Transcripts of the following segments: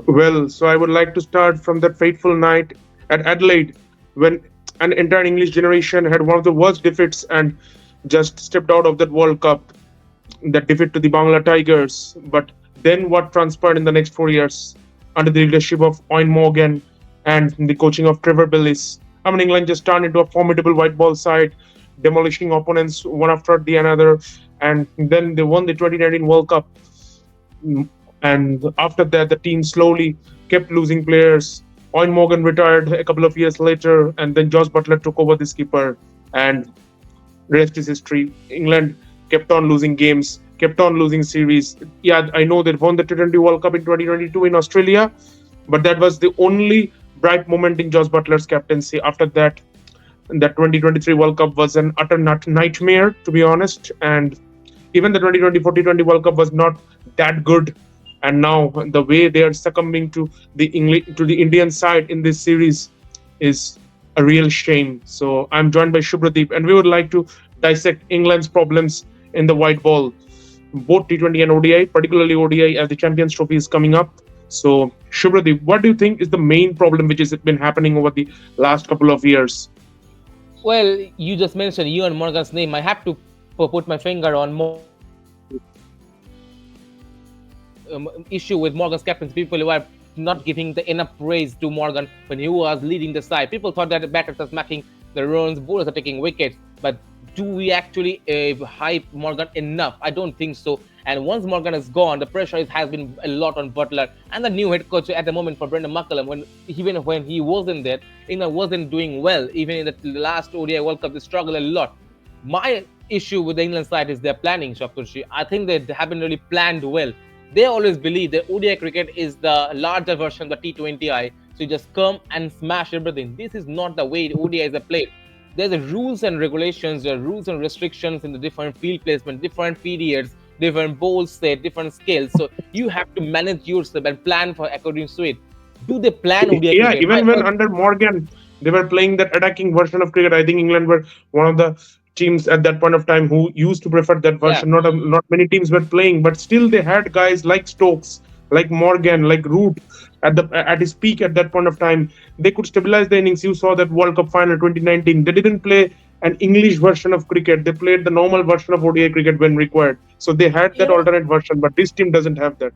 Well, so I would like to start from that fateful night at Adelaide when an entire English generation had one of the worst defeats and just stepped out of that World Cup, that defeat to the Bangla Tigers. But then what transpired in the next 4 years under the leadership of Owen Morgan and the coaching of Trevor Billis? I mean, England just turned into a formidable white ball side, demolishing opponents one after the another, and then they won the 2019 World Cup. And after that, the team slowly kept losing players. Owen Morgan retired a couple of years later, and then Josh Butler took over the skipper. And rest is history. England kept on losing games, kept on losing series. Yeah, I know they won the T20 World Cup in 2022 in Australia, but that was the only bright moment in Josh Butler's captaincy. After that, that 2023 World Cup was an utter nightmare, to be honest. And even the 2024 T20 World Cup was not that good. And now the way they are succumbing to the English to the Indian side in this series is a real shame. So I'm joined by Shubhradeep, and we would like to dissect England's problems in the white ball, both T20 and ODI, particularly ODI as the Champions Trophy is coming up. So Shubhradeep, what do you think is the main problem which has been happening over the last couple of years? Well, you just mentioned you and Morgan's name. I have to put my finger on issue with Morgan's captains. People who are not giving the enough praise to Morgan when he was leading the side. People thought that the batters are smacking the runs, bowlers are taking wickets, but do we actually hype Morgan enough? I don't think so. And once Morgan is gone, the pressure has been a lot on Butler and the new head coach at the moment for Brendan McCullum. When even when he wasn't there, England wasn't doing well. Even in the last ODI World Cup, they struggled a lot. My issue with the England side is their planning, Shapurshi. I think they haven't really planned well. They always believe that ODI cricket is the larger version of the T20I. So you just come and smash everything. This is not the way ODIs are played. There's a rules and regulations, there are rules and restrictions in the different field placement, different periods, different ball set, different scales. So you have to manage yourself and plan for according to it. Do they plan ODI Yeah, cricket? even when under Morgan they were playing that attacking version of cricket, I think England were one of the teams at that point of time who used to prefer that Yeah, version. Not many teams were playing, but still they had guys like Stokes, like Morgan, like Root at his peak at that point of time. They could stabilize the innings. You saw that World Cup final 2019. They didn't play an English version of cricket. They played the normal version of ODI cricket when required. So they had you that know, alternate version, but this team doesn't have that.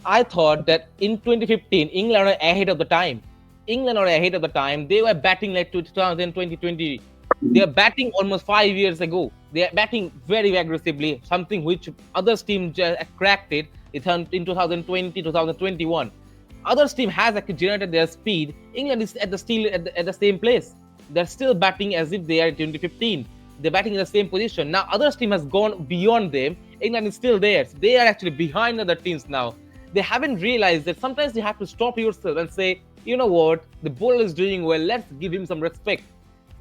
I thought that in 2015, England are ahead of the time. England are ahead of the time. They were batting like 2000, 2020. They are batting almost 5 years ago. They are batting very aggressively, something which other teams just cracked it in 2020, 2021. Others team has actually generated their speed. England is at the still at the same place. They're still batting as if they are in 2015. They're batting in the same position. Now others team has gone beyond them. England is still there. So they are actually behind other teams now. They haven't realized that sometimes you have to stop yourself and say, you know what, the bowler is doing well. Let's give him some respect.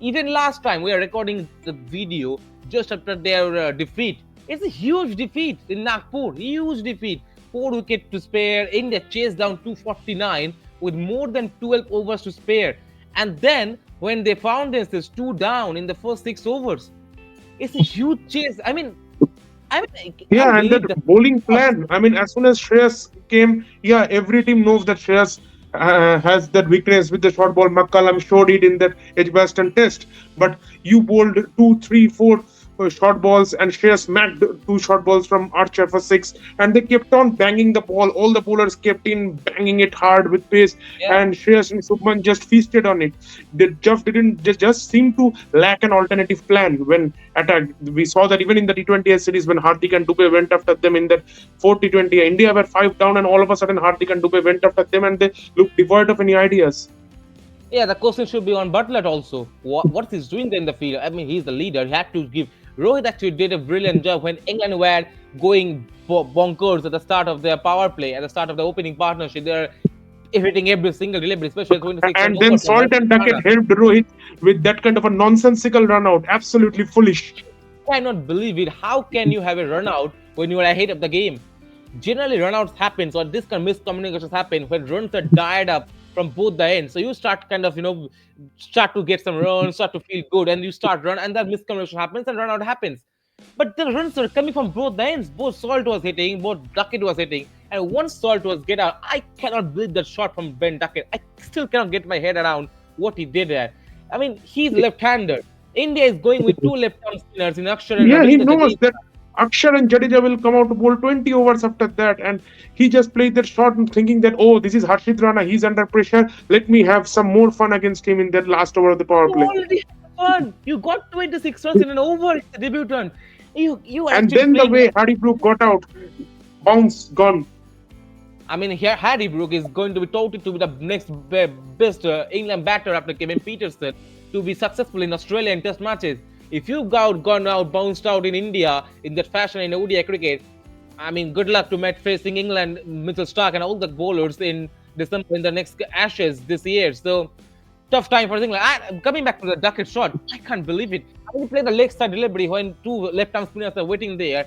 Even last time we are recording the video just after their defeat. It's a huge defeat in Nagpur, huge defeat. 4 wickets to spare. India chased down 249 with more than 12 overs to spare. And then when they found themselves two down in the first 6 overs, it's a huge chase. I can't Yeah, and that believe that. bowling plan. I mean, as soon as Shreyas came, yeah, every team knows that Shreyas has that weakness with the short ball. McCullum showed it in that Edgbaston test. But you bowled two, three, four short balls, and Shreyas smacked two short balls from Archer for six, and they kept on banging the ball. All the bowlers kept in banging it hard with pace, Yeah, and Shreyas and Subman just feasted on it. They just seem to lack an alternative plan when attacked. We saw that even in the T20 series when Hardik and Dubey went after them in that 4 T20, India were five down, and all of a sudden Hardik and Dubey went after them, and they looked devoid of any ideas. yeah, the question should be on Butler also. What he's doing there in the field? I mean, he's the leader. He had to give. Rohit actually did a brilliant job when England were going bonkers at the start of their power play, at the start of the opening partnership. They're hitting every single delivery, especially 26 run And then over from Salt Hardik and Duckett Pandya. helped Rohit with that kind of a nonsensical run out. Absolutely foolish. Cannot believe it. How can you have a run out when you are ahead of the game? Generally, runouts happens or this kind of miscommunications happen when runs are died up from both the ends. So you start kind of start to get some runs, start to feel good, and you start run, and that miscommunication happens and run out happens. But the runs are coming from both the ends. Both Salt was hitting, both Duckett was hitting, and once Salt was get out, I cannot believe that shot from Ben Duckett. I still cannot get my head around what he did there. I mean, he's left-hander. India is going with two left-arm spinners in Akshar and Yeah, he Ravindra knows Jadeja. that Akshar and Jadeja will come out to bowl 20 overs after that, and he just played that shot and thinking that, oh, this is Harshit Rana, he's under pressure. Let me have some more fun against him in that last over of the power You play. already had fun. You got 26 runs in an over. It's a debutant. You are And actually then the playing. way Harry Brook got out, bounce gone. I mean, here Harry Brook is going to be touted to be the next best England batter after Kevin Peterson to be successful in Australia in Test matches. If you've gone out, bounced out in India in that fashion in ODI cricket, I mean, good luck to Met facing England, Mitchell Stark, and all the bowlers in December in the next Ashes this year. So tough time for England. Coming back to the Duckett shot, I can't believe it. I mean, you play the leg side delivery when two left-arm spinners are waiting there.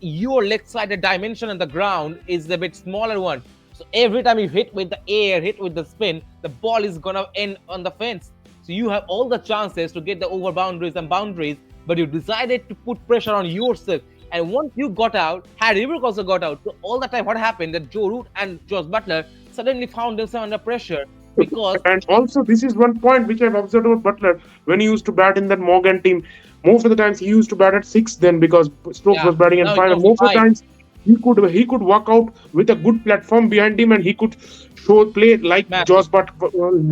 Your leg side dimension on the ground is a bit smaller one. So every time you hit with the air, hit with the spin, the ball is gonna end on the fence. So you have all the chances to get the over boundaries and boundaries, but you decided to put pressure on yourself. And once you got out, Harry Brook also got out. So all the time, what happened that Joe Root and Josh Butler suddenly found themselves under pressure because And also, this is one point which I've observed about Butler when he used to bat in that Morgan team. Most of the times he used to bat at six then because Stokes yeah, was batting at now it five, and comes to most of the five. times he could walk out with a good platform behind him, and he could show play like Massive.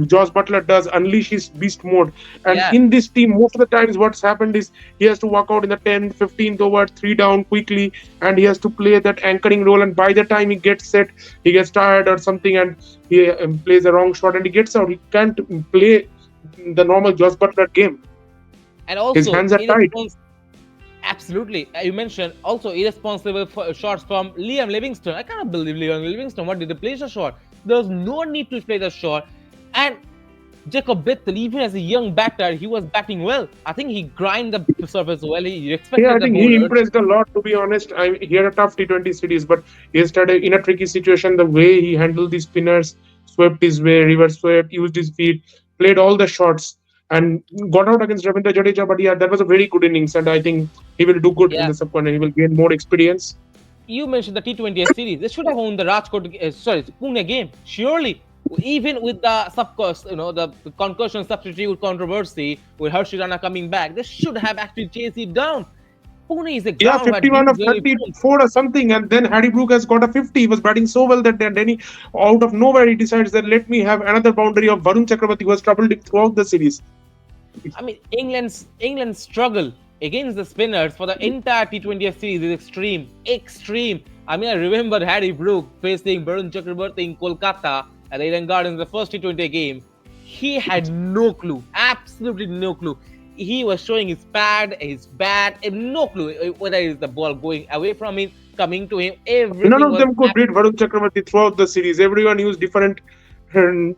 Josh Butler does, unleash his beast mode. And Yeah. in this team, most of the times what's happened is he has to walk out in the 10th, 15th over, three down quickly, and he has to play that anchoring role. And by the time he gets set, he gets tired or something, and he plays a wrong shot and he gets out. He can't play the normal Josh Butler game. And His also, hands are tied. absolutely, you mentioned also irresponsible shots from Liam Livingston. I cannot believe Liam Livingston. What did he play the shot? There was no need to play the shot. And Jacob Bethel, even as a young batter, he was batting well. I think he grind the surface well. He Yeah, I respected the think he bowlers. impressed a lot, to be honest. He had a tough T20 series, but he started in a tricky situation. The way he handled the spinners, swept his way, reverse swept, used his feet, played all the shots, and got out against Ravindra Jadeja. But yeah, that was a very good innings, and I think he will do good in Yeah, the subcontinent. He will gain more experience. you mentioned the T20 series. They should have won the Pune game. Surely, even with the the concussion substitute controversy with Harshit Rana coming back, they should have actually chased it down. Pune is a Yeah, ground where 51 teams of really bounce. 34 or something, and then Harry Brook has got a 50. He was batting so well that then he, out of nowhere, he decides that let me have another boundary of Varun Chakravarti, who has troubled him throughout the series. I mean, England's struggle against the spinners for the entire T20 series is extreme, extreme. I mean, I remember Harry Brook facing Varun Chakrabarti in Kolkata at the Eden Gardens, the first T20 game. He had no clue, absolutely no clue. He was showing his pad, his bat, and no clue whether it's the ball going away from him, coming to him. None Everything of was them could beat Varun Chakravarti throughout the series. Everyone used different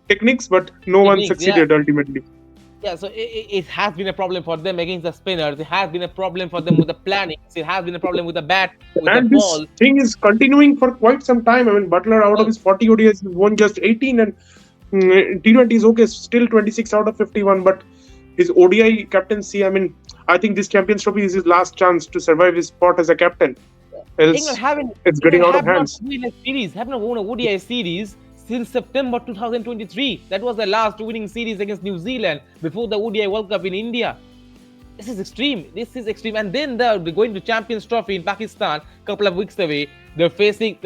techniques, but no one techniques. Yeah, succeeded ultimately. yeah, so it has been a problem for them against the spinners. It has been a problem for them with the planning. It has been a problem with the bat, with the And this ball. thing is continuing for quite some time. I mean, Butler out of Well, his 40 ODIs won just 18, and T20 is okay, still 26 out of 51. But his ODI captaincy, I mean, I think this Champions Trophy is his last chance to survive his spot as a captain. England Else, haven't it's getting England out of have not hands. won a series, have not won a ODI series since September 2023. That was the last winning series against New Zealand before the ODI World Cup in India. This is extreme. This is extreme. And then they're going to Champions Trophy in Pakistan, a couple of weeks away. They're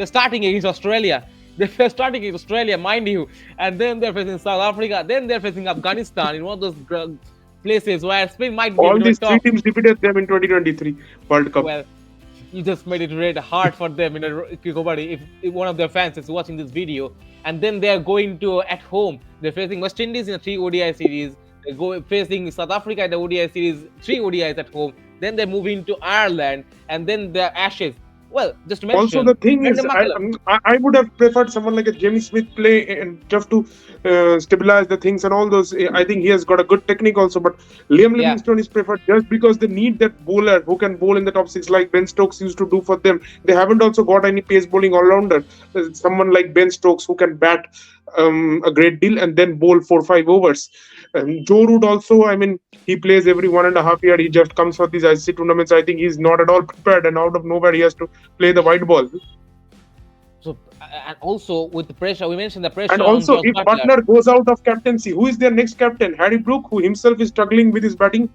starting against Australia. They're starting against Australia, mind you. And then they're facing South Africa. Then they're facing Afghanistan in one of those places where Spain might be a All bit on these three top. teams defeated them in 2023 World Cup. Well, you just made it really hard for them in a Kikobadi if one of their fans is watching this video. And then they're going to at home. They're facing West Indies in a 3 ODI series. They're facing South Africa in the ODI series, 3 ODIs at home. Then they're moving to Ireland, and then the Ashes. Well, just to Also, mention, the thing is, Brendan McCullum. I would have preferred someone like a Jamie Smith play and just to stabilize the things and all those. I think he has got a good technique also, but Liam Yeah, Livingstone is preferred just because they need that bowler who can bowl in the top six like Ben Stokes used to do for them. They haven't also got any pace bowling all rounder. Someone like Ben Stokes who can bat a great deal and then bowl 4 5 overs. And Joe Root also, I mean, he plays every 1.5 year. He just comes for these ICC tournaments. I think he's not at all prepared, and out of nowhere he has to play the white ball. So and also with the pressure, we mentioned the And pressure on also, Josh if Butler. Butler goes out of captaincy, who is their next captain? Harry Brook, who himself is struggling with his batting.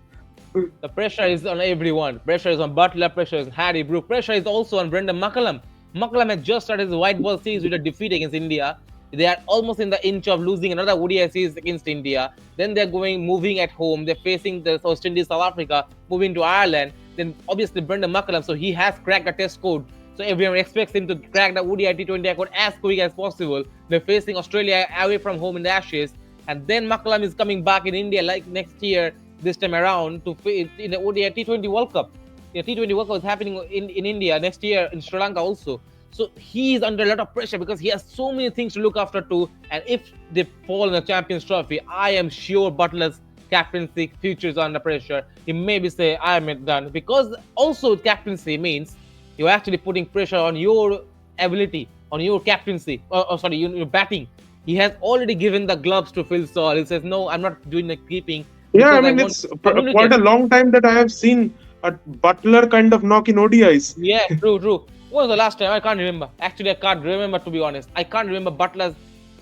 The pressure is on everyone. Pressure is on Butler. Pressure is on Harry Brook. Pressure is also on Brendan McCullum. McCullum has just started his white ball series with a defeat against India. They are almost in the inch of losing another ODI series against India. Then they're moving at home. They're facing the West Indies, South Africa, moving to Ireland. Then obviously Brendan McCullum, so he has cracked the test code. So everyone expects him to crack the ODI T20 record as quick as possible. They're facing Australia away from home in the Ashes, and then McCullum is coming back in India like next year this time around to in the ODI T20 World Cup. The T20 World Cup is happening in India next year, in Sri Lanka also. So he is under a lot of pressure because he has so many things to look after too. And if they fall in the Champions Trophy, I am sure Butler's captaincy future is under pressure. He maybe say, I am done. Because also captaincy means you're actually putting pressure on your ability, on your captaincy, or sorry, your batting. He has already given the gloves to Phil Saul. He says, no, I'm not doing the keeping Yeah, I because I mean, want it's to communicate. quite a long time that I have seen a Butler kind of knock in ODIs. Yeah, true, true. When was the last time? I can't remember. Actually, I can't remember, to be honest. I can't remember Butler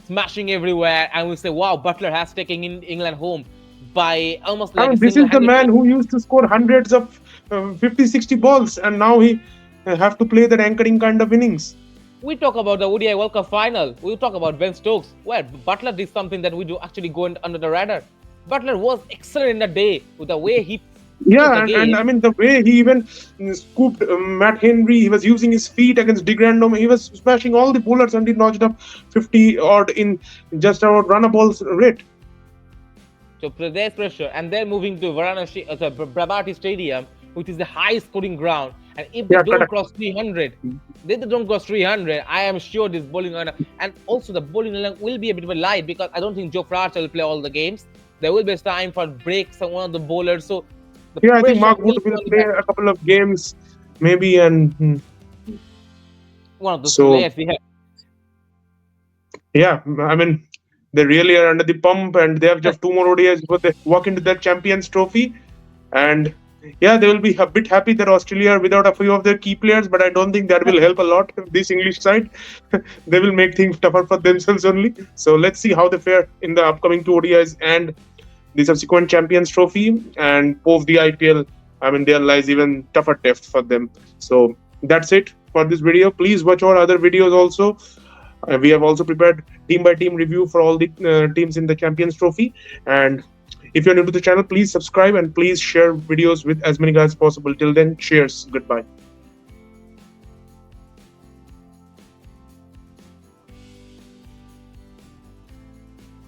smashing everywhere and we say, wow, Butler has taken in England home by almost I like a mean, this is the single-handed man win. who used to score hundreds of 50, 60 balls, and now he have to play that anchoring kind of innings. We talk about the ODI World Cup final. We talk about Ben Stokes. Well, Butler did something that we do actually go under the radar. Butler was excellent in the day with the way he finished the Yeah, and I game. mean, the way he even scooped Matt Henry, he was using his feet against De Grandom. He was smashing all the bowlers and he notched up 50 odd in just about run a ball's rate. So there's pressure, and they're moving to Varanasi, Brabati Stadium, which is the high scoring ground. And if they Yeah, don't correct. cross 300, they don't cross 300, I am sure this bowling lineup, and also the bowling lineup will be a bit of a light because I don't think Joe Archer will play all the games. There will be time for breaks on one of the bowlers, so the Yeah, I think pressure Mark will Wood be will on the play back. a couple of games, maybe, and One of those two. so Yes, we have. yeah, I mean, they really are under the pump, and they have just two more ODIs before they walk into that Champions Trophy. And yeah, they will be a bit happy that Australia are without a few of their key players, but I don't think that will help a lot. This English side, they will make things tougher for themselves only. So let's see how they fare in the upcoming two ODIs and the subsequent Champions Trophy, and post the IPL. I mean, there lies even tougher test for them. So that's it for this video. Please watch our other videos also. We have also prepared team by team review for all the teams in the Champions Trophy. And if you're new to the channel, please subscribe and please share videos with as many guys as possible. Till then, cheers. Goodbye.